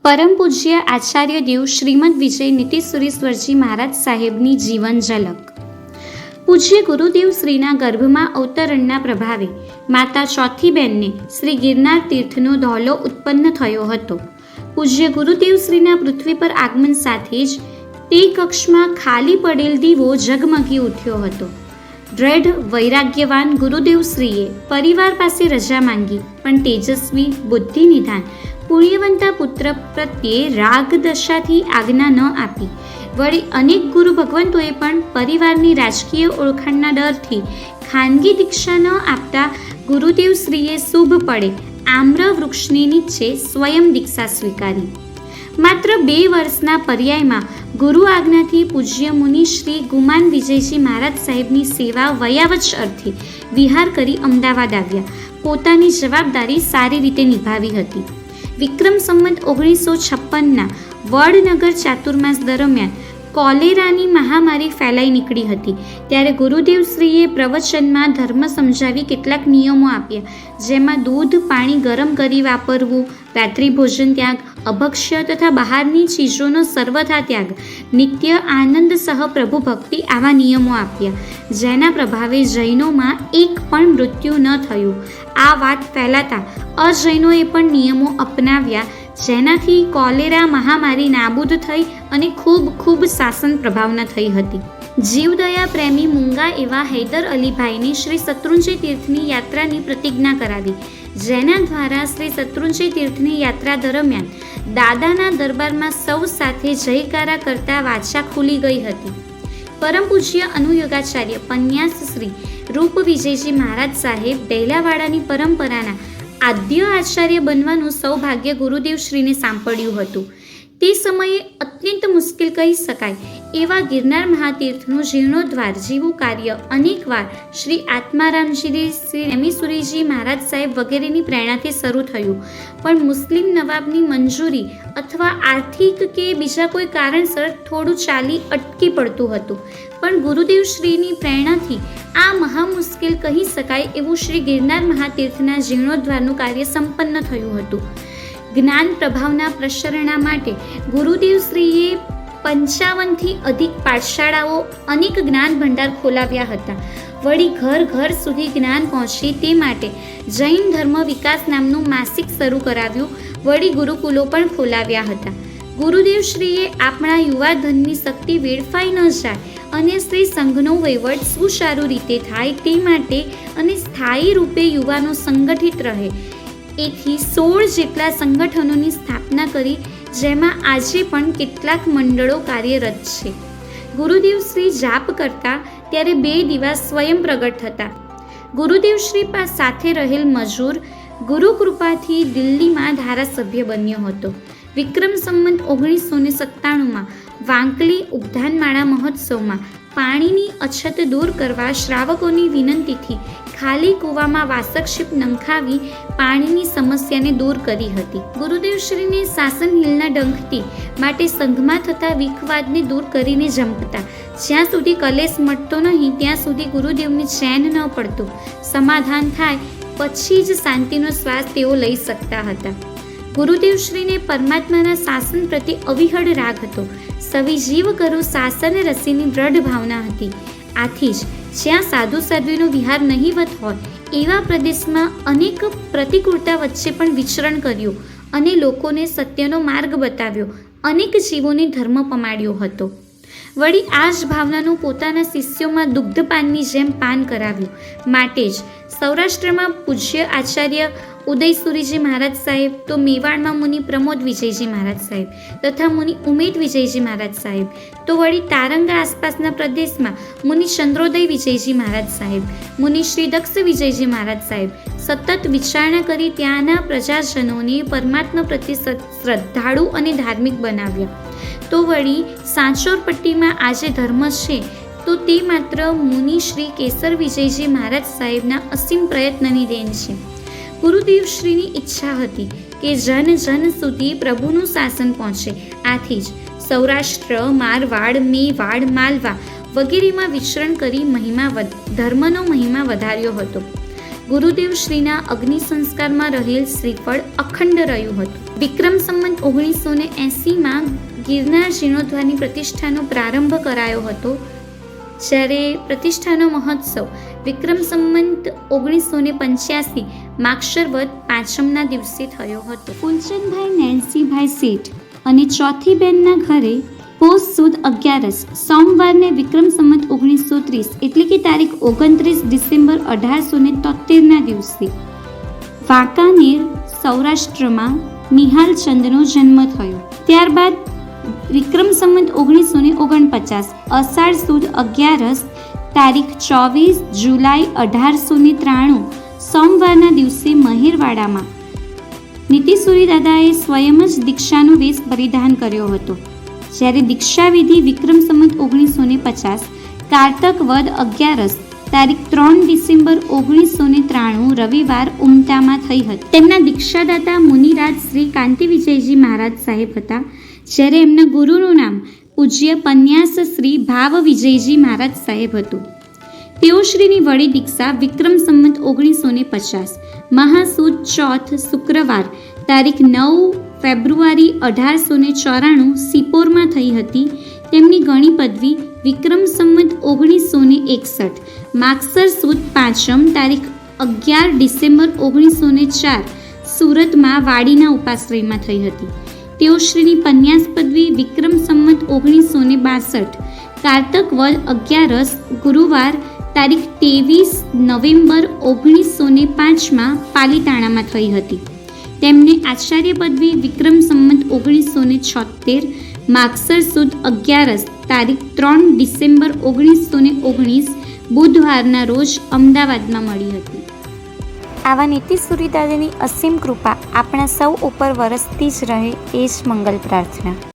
પરમ પૂજ્ય આચાર્ય દેવ શ્રીમદ વિજય નીતિસુરીશ્વરજી મહારાજ સાહેબની જીવન ઝલક. પૂજ્ય ગુરુદેવ શ્રીના ગર્ભમાં અવતરણના પ્રભાવે માતા ચોથીબેનને શ્રી ગિરનાર તીર્થનો ધોલો ઉત્પન્ન થયો હતો. પૂજ્ય ગુરુદેવ શ્રીના પૃથ્વી પર આગમન સાથે જ તે કક્ષમાં ખાલી પડેલ દીવો ઝગમગી ઉઠ્યો હતો. દ્રઢ વૈરાગ્યવાન ગુરુદેવ શ્રીએ પરિવાર પાસે રજા માંગી, પણ તેજસ્વી બુદ્ધિ નિધાન પુણ્યવંતા પુત્ર પ્રત્યે રાગ દશાથી આજ્ઞા ન આપી. વળી અનેક ગુરુ ભગવંતોએ પણ પરિવારની રાજકીય ઓળખાણના ડરથી ખાનગી દીક્ષા ન આપતા ગુરુદેવ શ્રીએ શુભ પડે આમ્ર વૃક્ષની નીચે સ્વયં દીક્ષા સ્વીકારી. માત્ર 2 વર્ષના પર્યાયમાં ગુરુ આજ્ઞાથી પૂજ્ય મુનિ શ્રી ગુમાન વિજયજી મહારાજ સાહેબની સેવા વયાવચ અર્થે વિહાર કરી અમદાવાદ આવ્યા. પોતાની જવાબદારી સારી રીતે નિભાવી હતી. વિક્રમ સંવત 1956ના વડનગર ચાતુર્માસ દરમિયાન કોલેરાની મહામારી ફેલાઈ નીકળી હતી. ત્યારે ગુરુદેવ શ્રીએ પ્રવચનમાં ધર્મ સમજાવી કેટલાક નિયમો આપ્યા, જેમાં દૂધ પાણી ગરમ કરી વાપરવું, રાત્રિ ભોજન ત્યાગ, અભક્ષ્ય તથા બહારની ચીજોનો સર્વથા ત્યાગ, નિત્ય આનંદ સહ પ્રભુ ભક્તિ આવા નિયમો આપ્યા, જેના પ્રભાવે જૈનોમાં એક પણ મૃત્યુ ન થયું. આ વાત ફેલાતા અજૈનોએ પણ નિયમો અપનાવ્યા, જેનાથી કોલેરા મહામારી નાબૂદ થઈ અને ખૂબ શાસન પ્રભાવના થઈ હતી. જીવદયા પ્રેમી મૂંગા એવા હૈદર અલીભાઈને શ્રી શત્રુંજય તીર્થની યાત્રાની પ્રતિજ્ઞા કરાવી, જેના દ્વારા શ્રી શત્રુંજય તીર્થની યાત્રા દરમિયાન દાદાના દરબારમાં સૌ સાથે જયકારા કરતા વાચા ખુલી ગઈ હતી. પરમ પૂજ્ય અનુયોગાચાર્ય પન્યાસ શ્રી રૂપ વિજયજી મહારાજ સાહેબ ડેલાવાડાની પરંપરાના આદ્ય આચાર્ય બનવાનું સૌભાગ્ય ગુરુદેવ શ્રીને સાંપડ્યું હતું. તે સમયે અત્યંત મુશ્કેલ કહી શકાય એવા ગિરનાર મહાતીર્થનું જીર્ણોદ્ધાર જેવું કાર્ય અનેકવાર શ્રી આત્મારામજી, શ્રી નેમિસુરીજી મહારાજ સાહેબ વગેરેની પ્રેરણાથી શરૂ થયું, પણ મુસ્લિમ નવાબની મંજૂરી અથવા આર્થિક કે બીજા કોઈ કારણસર થોડું ચાલી અટકી પડતું હતું. પણ ગુરુદેવ શ્રીની પ્રેરણાથી આ મહા મુશ્કેલ કહી શકાય એવું શ્રી ગિરનાર મહાતીર્થના જીર્ણોદ્ધારનું કાર્ય સંપન્ન થયું હતું. જ્ઞાન પ્રભાવના પ્રસરણા માટે ગુરુદેવ શ્રીએ 55થી અધિક પાઠશાળાઓ, અનેક જ્ઞાન ભંડાર ખોલાવ્યા હતા. વળી ઘર સુધી જ્ઞાન પહોંચે તે માટે જૈન ધર્મ વિકાસ નામનું માસિક શરૂ કરાવ્યું. વળી ગુરુકુલો પણ ખોલાવ્યા હતા. ગુરુદેવ શ્રીએ આપણા યુવા ધનની શક્તિ વેડફાઈ ન જાય અને શ્રી સંઘનો વહીવટ સુચારુ રીતે થાય તે માટે અને સ્થાયી રૂપે યુવાનો સંગઠિત રહે એથી 16 જેટલા સંગઠનોની સ્થાપના કરી, જેમાં આજે પણ કેટલાક મંડળો કાર્યરત છે. ગુરુદેવ શ્રી જાપ કરતા ત્યારે 2 દિવસ સ્વયં પ્રગટ થતા. ગુરુદેવ શ્રી સાથે રહેલ મજૂર ગુરુ કૃપાથી દિલ્હીમાં ધારાસભ્ય બન્યો હતો. વિક્રમ સંવત 1997માં વાંકલી ઉદ્યાનમાળા મહોત્સવમાં પાણીની અછત દૂર કરવા શ્રાવકોની વિનંતીથી ખાલી કૂવામાં વાસકશીપ નંખાવી પાણીની સમસ્યાને દૂર કરી હતી. ગુરુદેવ શ્રીને શાસન હિલના ડંખથી માટે સંઘમાં થતા વિખવાદને દૂર કરીને જંપતા. જ્યાં સુધી કલેશ મટતો નહીં ત્યાં સુધી ગુરુદેવને ચેન ન પડતું. સમાધાન થાય પછી જ શાંતિનો શ્વાસ તેઓ લઈ શકતા હતા. ગુરુદેવ શ્રીને પરમાત્માના શાસન પ્રત્યે અવિહળ રાગ હતો. સવી જીવ કરો શાસન રસીની દ્રઢ ભાવના હતી. આથી જ જ્યાં સાધુ સાધ્વીનો વિહાર નહીવત હોય એવા પ્રદેશમાં અનેક પ્રતિકૂળતા વચ્ચે પણ વિચરણ કર્યું અને લોકોને સત્યનો માર્ગ બતાવ્યો. અનેક જીવોને ધર્મ પમાડ્યો હતો. વળી આ જ ભાવનાનું પોતાના શિષ્યોમાં દુગ્ધપાનની જેમ પાન કરાવ્યું. માટે જ સૌરાષ્ટ્રમાં પૂજ્ય આચાર્ય ઉદયસુરીજી મહારાજ સાહેબ, તો મેવાડમાં મુનિ પ્રમોદ વિજયજી મહારાજ સાહેબ તથા મુનિ ઉમેદ વિજયજી મહારાજ સાહેબ, તો વળી તારંગા આસપાસના પ્રદેશમાં મુનિ ચંદ્રોદય વિજયજી મહારાજ સાહેબ, મુનિ શ્રી દક્ષ વિજયજી મહારાજ સાહેબ સતત વિચારણા કરી ત્યાંના પ્રજાજનોને પરમાત્મા પ્રત્યે શ્રદ્ધાળુ અને ધાર્મિક બનાવ્યા. તો વળી સાંચોરપટ્ટીમાં આજે ધર્મ છે તો તે માત્ર મુનિ શ્રી કેસર વિજયજી મહારાજ સાહેબના અસીમ પ્રયત્નની દેન છે. ગુરુદેવ શ્રીની ઈચ્છા હતી કે જન સુધી પ્રભુનું શાસન પહોંચે. આથી જ સૌરાષ્ટ્ર, મારવાડ, મેવાડ, માલવા વગેરેમાં વિચરણ કરી ધર્મનો મહિમા વધાર્યો હતો. ગુરુદેવ શ્રીના અગ્નિ સંસ્કારમાં રહેલ શ્રીફળ અખંડ રહ્યું હતું. વિક્રમ સંમત 1980માં ગિરનાર જીર્ણોદ્ધારની પ્રતિષ્ઠાનો પ્રારંભ કરાયો હતો, જ્યારે પ્રતિષ્ઠાનો મહોત્સવ વિક્રમ સંમત 1985 માગશર વદ પાંચમના દિવસે થયો હતો. ફૂલચંદભાઈ નેન્સીભાઈ શેઠ અને ચોથી બહેનના ઘરે પોષ સુદ 11 સોમવારને વિક્રમ સંમત 1930 એટલે કે તારીખ 29 ડિસેમ્બર 1873ના દિવસે વાંકાનેર સૌરાષ્ટ્રમાં નિહાલચંદનો જન્મ થયો. ત્યારબાદ વિક્રમ સંમત 1949 અષાઢ સુદ 11 તારીખ 24 જુલાઈ 1893 સોમવારના દિવસે મહેરવાડામાં નીતિસુરી દાદાએ સ્વયં જ દીક્ષાનો વેશ પરિધાન કર્યો હતો, જ્યારે દીક્ષાવિધિ વિક્રમ સંમત 1950 કારતક વદ 11 તારીખ 3 ડિસેમ્બર 1993 રવિવાર ઉમટામાં થઈ હતી. તેમના દીક્ષાદાતા મુનિરાજ શ્રી કાંતિ વિજયજી મહારાજ સાહેબ હતા, જ્યારે એમના ગુરુનું નામ પૂજ્ય પન્યાસ શ્રી ભાવ વિજયજી મહારાજ સાહેબ હતું. તેઓ શ્રીની વડી દીક્ષા વિક્રમ સંમત 1950 મહાસુદ ચોથ શુક્રવાર તારીખ 9 ફેબ્રુઆરી 1894 સિપોરમાં થઈ હતી. તેમની ગણી પદવી વિક્રમ સંમત 1961 માગસર સુદ પાંચમ તારીખ 11 ડિસેમ્બર 1904 સુરતમાં વાડીના ઉપાશ્રયમાં થઈ હતી. તેઓ શ્રીની પન્યાસ પદવી વિક્રમ સંમત 1962 કારતક વદ 11 ગુરુવાર તારીખ 23 નવેમ્બર 1905માં પાલીતાણામાં થઈ હતી. તેમને આચાર્ય પદવી વિક્રમ સંમત 1976 માગસર સુદ 11 તારીખ 3 ડિસેમ્બર 1919 બુધવારના રોજ અમદાવાદમાં મળી હતી. આવા નીતિસુરી દાદાની અસીમ કૃપા આપણા સૌ ઉપર વરસતી જ રહે, એ જ મંગલ પ્રાર્થના.